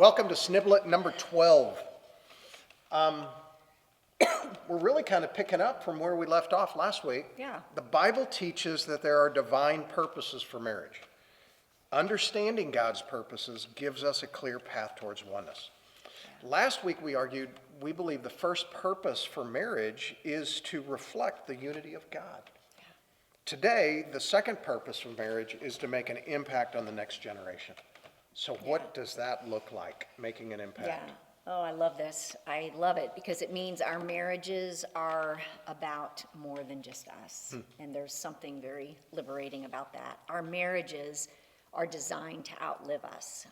Welcome to Sniblet number 12. We're really kind of picking up from where we left off last week. Yeah. The Bible teaches that there are divine purposes for marriage. Understanding God's purposes gives us a clear path towards oneness. Last week we argued we believe the first purpose for marriage is to reflect the unity of God. Today, the second purpose for marriage is to make an impact on the next generation. So what does that look like, making an impact? Yeah. Oh, I love this. I love it because it means our marriages are about more than just us. And there's something very liberating about that. Our marriages are designed to outlive us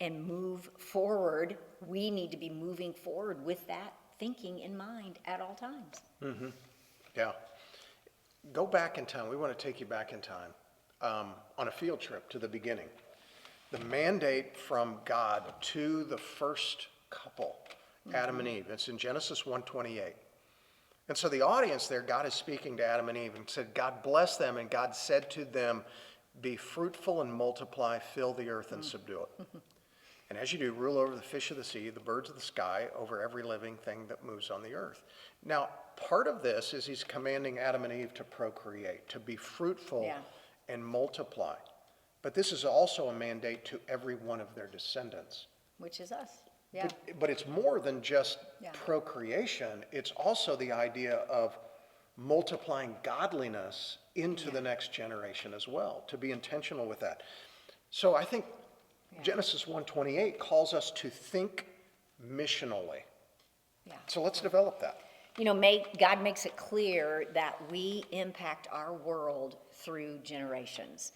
and move forward. We need to be moving forward with that thinking in mind at all times. Mm-hmm. Yeah. Go back in time. We want to take you back in time on a field trip to the beginning. The mandate from God to the first couple, Adam and Eve. It's in Genesis 1:28. And so the audience there, God is speaking to Adam and Eve and said, God blessed them, and God said to them, be fruitful and multiply, fill the earth and subdue it. And as you do, rule over the fish of the sea, the birds of the sky, over every living thing that moves on the earth. Now, part of this is he's commanding Adam and Eve to procreate, to be fruitful and multiply. But this is also a mandate to every one of their descendants. Which is us. Yeah. But it's more than just procreation. It's also the idea of multiplying godliness into the next generation as well, to be intentional with that. So I think Genesis 1:28 calls us to think missionally. Yeah. So let's develop that. You know, God makes it clear that we impact our world through generations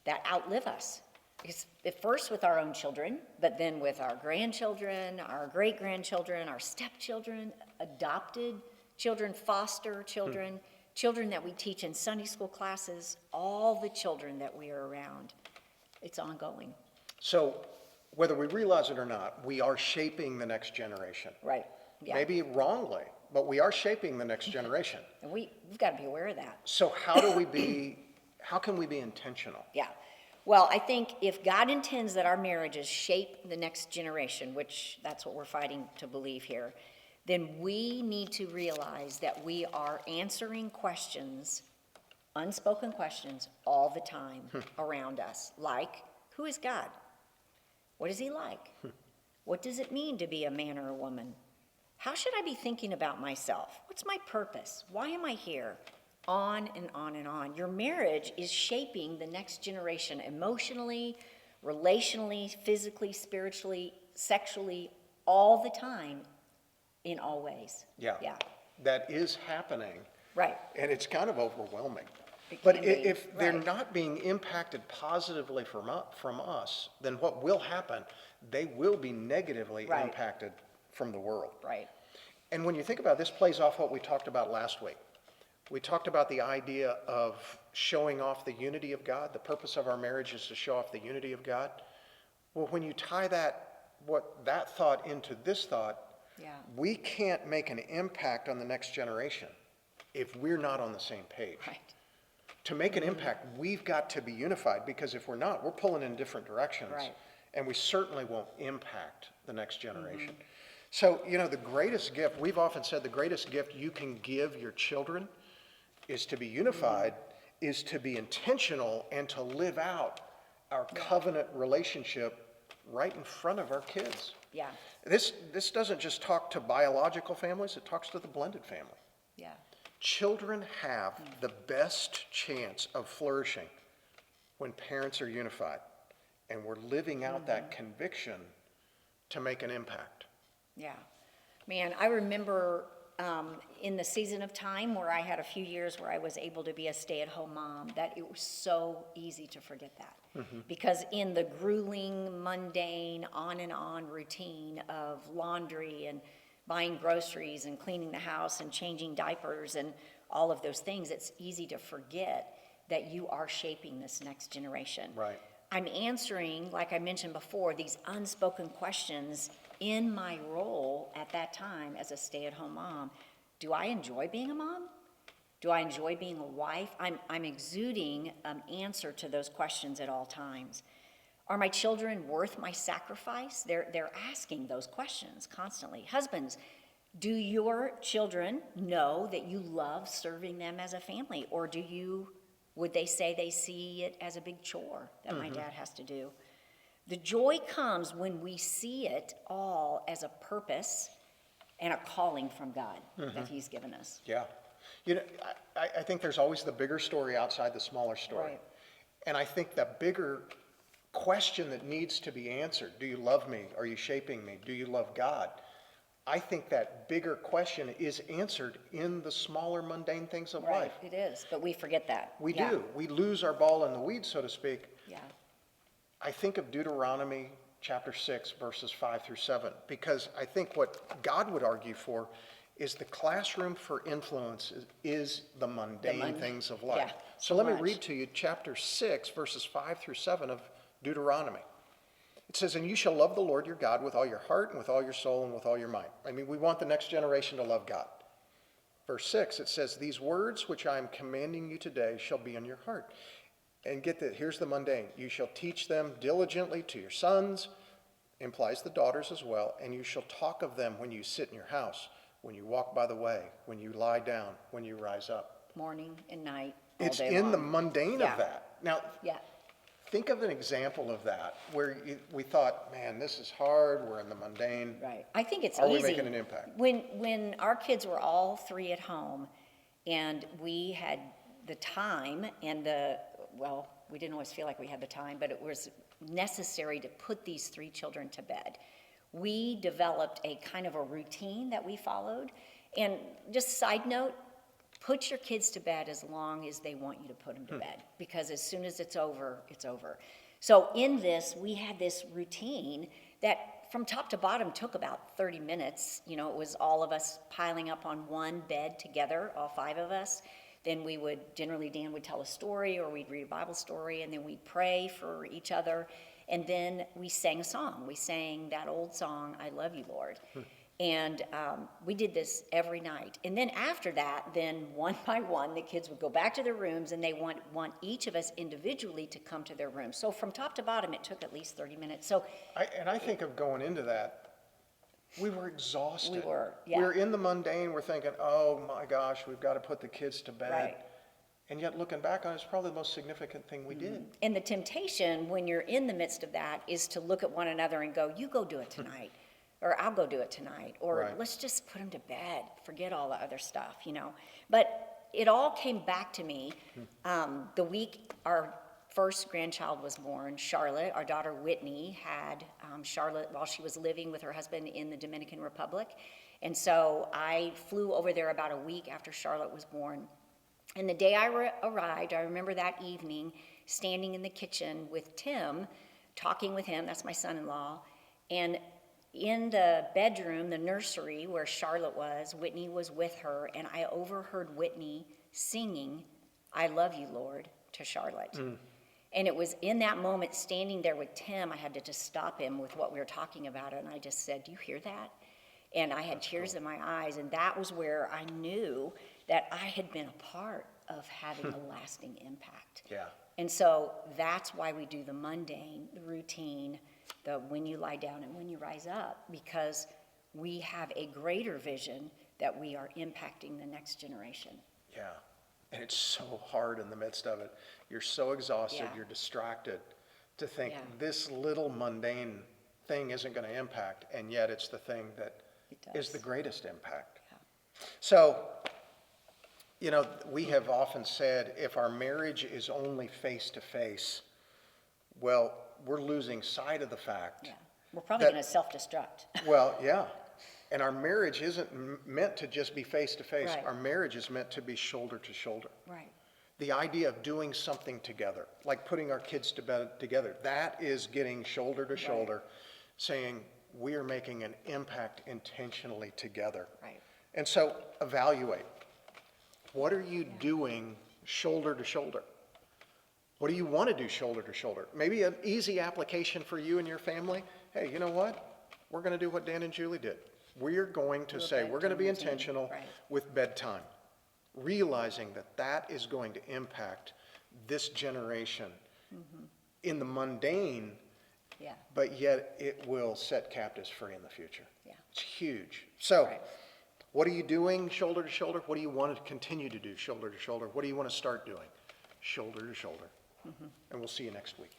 that outlive us. It's at first with our own children, but then with our grandchildren, our great-grandchildren, our stepchildren, adopted children, foster children, children that we teach in Sunday school classes, all the children that we are around. It's ongoing. So whether we realize it or not, we are shaping the next generation. Right. Yeah. Maybe wrongly, but we are shaping the next generation. And we've got to be aware of that. So how can we be intentional? Yeah. Well, I think if God intends that our marriages shape the next generation, which that's what we're fighting to believe here, then we need to realize that we are answering questions, unspoken questions, all the time around us. Like, who is God? What is he like? What does it mean to be a man or a woman? How should I be thinking about myself? What's my purpose? Why am I here? On and on and on. Your marriage is shaping the next generation emotionally, relationally, physically, spiritually, sexually, all the time, in all ways. Yeah. That is happening. Right. And it's kind of overwhelming. It But can be. if they're not being impacted positively from us, then what will happen, they will be negatively impacted from the world. Right. And when you think about it, this plays off what we talked about last week. We talked about the idea of showing off the unity of God. The purpose of our marriage is to show off the unity of God. Well, when you tie that thought into this thought, we can't make an impact on the next generation if we're not on the same page. Right. To make an impact, we've got to be unified, because if we're not, we're pulling in different directions. Right. And we certainly won't impact the next generation. So, the greatest gift, we've often said the greatest gift you can give your children is to be unified, is to be intentional, and to live out our covenant relationship right in front of our kids. Yeah. This doesn't just talk to biological families, it talks to the blended family. Yeah. Children have the best chance of flourishing when parents are unified, and we're living out that conviction to make an impact. Yeah. Man, I remember in the season of time where I had a few years where I was able to be a stay-at-home mom, that it was so easy to forget that. Because in the grueling, mundane, on and on routine of laundry and buying groceries and cleaning the house and changing diapers and all of those things, it's easy to forget that you are shaping this next generation. Right. I'm answering, like I mentioned before, these unspoken questions in my role at that time as a stay-at-home mom. Do I enjoy being a mom? Do I enjoy being a wife? I'm exuding an answer to those questions at all times. Are my children worth my sacrifice? They're asking those questions constantly. Husbands, do your children know that you love serving them as a family? Or would they say they see it as a big chore that my dad has to do? The joy comes when we see it all as a purpose and a calling from God that he's given us. Yeah. You know, I think there's always the bigger story outside the smaller story. Right. And I think the bigger question that needs to be answered, do you love me? Are you shaping me? Do you love God? I think that bigger question is answered in the smaller mundane things of Right, life. it is, but we forget that. We Yeah. do. We lose our ball in the weeds, so to speak. Yeah, I think of Deuteronomy chapter 6, verses 5 through 7, because I think what God would argue for is the classroom for influence is the mundane things of life. yeah, So so let me much. read to you chapter 6, verses 5 through 7 of Deuteronomy. It says, "And you shall love the Lord your God with all your heart and with all your soul and with all your might." I mean, we want the next generation to love God. Verse 6, it says, "These words which I am commanding you today shall be in your heart." And get that, here's the mundane. "You shall teach them diligently to your sons," implies the daughters as well, "and you shall talk of them when you sit in your house, when you walk by the way, when you lie down, when you rise up." morning and night, all It's day in the long. mundane Yeah. of that. Now, Yeah, think of an example of that where we thought, man, this is hard, we're in the mundane. right. I think it's Are easy. we making an impact? When our kids were all three at home, and we had the time and we didn't always feel like we had the time, but it was necessary to put these three children to bed. We developed a kind of a routine that we followed. And just side note, put your kids to bed as long as they want you to put them to bed, because as soon as it's over, it's over. So in this, we had this routine that from top to bottom took about 30 minutes. You know, it was all of us piling up on one bed together, all five of us. Then we would, generally Dan would tell a story or we'd read a Bible story, and then we'd pray for each other. And then we sang a song. We sang that old song, "I Love You, Lord." And we did this every night. And then after that, then one by one, the kids would go back to their rooms, and they want each of us individually to come to their room. So from top to bottom, it took at least 30 minutes. So I think of going into that, we were exhausted. We were, yeah. We were in the mundane, we're thinking, oh my gosh, we've got to put the kids to bed. Right. And yet looking back on it, it's probably the most significant thing we did. And the temptation when you're in the midst of that is to look at one another and go, "You go do it tonight," or "I'll go do it tonight," or Right. "Let's just put them to bed, forget all the other stuff," you know. But it all came back to me the week our first grandchild was born. Charlotte, our daughter Whitney, had Charlotte while she was living with her husband in the Dominican Republic. And so I flew over there about a week after Charlotte was born. And the day I arrived, I remember that evening standing in the kitchen with Tim, talking with him, that's my son-in-law, and in the bedroom, the nursery where Charlotte was, Whitney was with her, and I overheard Whitney singing, "I Love You, Lord," to Charlotte. And it was in that moment, standing there with Tim, I had to just stop him with what we were talking about, and I just said, "Do you hear that?" And I had tears in my eyes, and that was where I knew that I had been a part of having a lasting impact. Yeah. And so that's why we do the mundane, the routine, the when you lie down and when you rise up, because we have a greater vision that we are impacting the next generation. Yeah. And it's so hard in the midst of it. You're so exhausted, Yeah. you're distracted to think Yeah. this little mundane thing isn't going to impact, and yet it's the thing that It is does. the greatest impact. Yeah. So, you know, we have often said if our marriage is only face to face, well, we're losing sight of the fact. Yeah. We're probably That- going to self-destruct. Well, yeah. And our marriage isn't meant to just be face to face. Right. Our marriage is meant to be shoulder to shoulder. Right. The idea of doing something together, like putting our kids to bed together, that is getting shoulder to shoulder, saying we are making an impact intentionally together. Right. And so evaluate. What are you doing shoulder to shoulder? What do you want to do shoulder to shoulder? Maybe an easy application for you and your family. Hey, you know what? We're going to do what Dan and Julie did. We're going to Do a say, we're going to be bedtime routine, intentional right. with bedtime, realizing that that is going to impact this generation. In the mundane, Yeah. But yet it will set captives free in the future. Yeah. It's huge. So, Right. what are you doing shoulder to shoulder? What do you want to continue to do shoulder to shoulder? What do you want to start doing shoulder to shoulder? And we'll see you next week.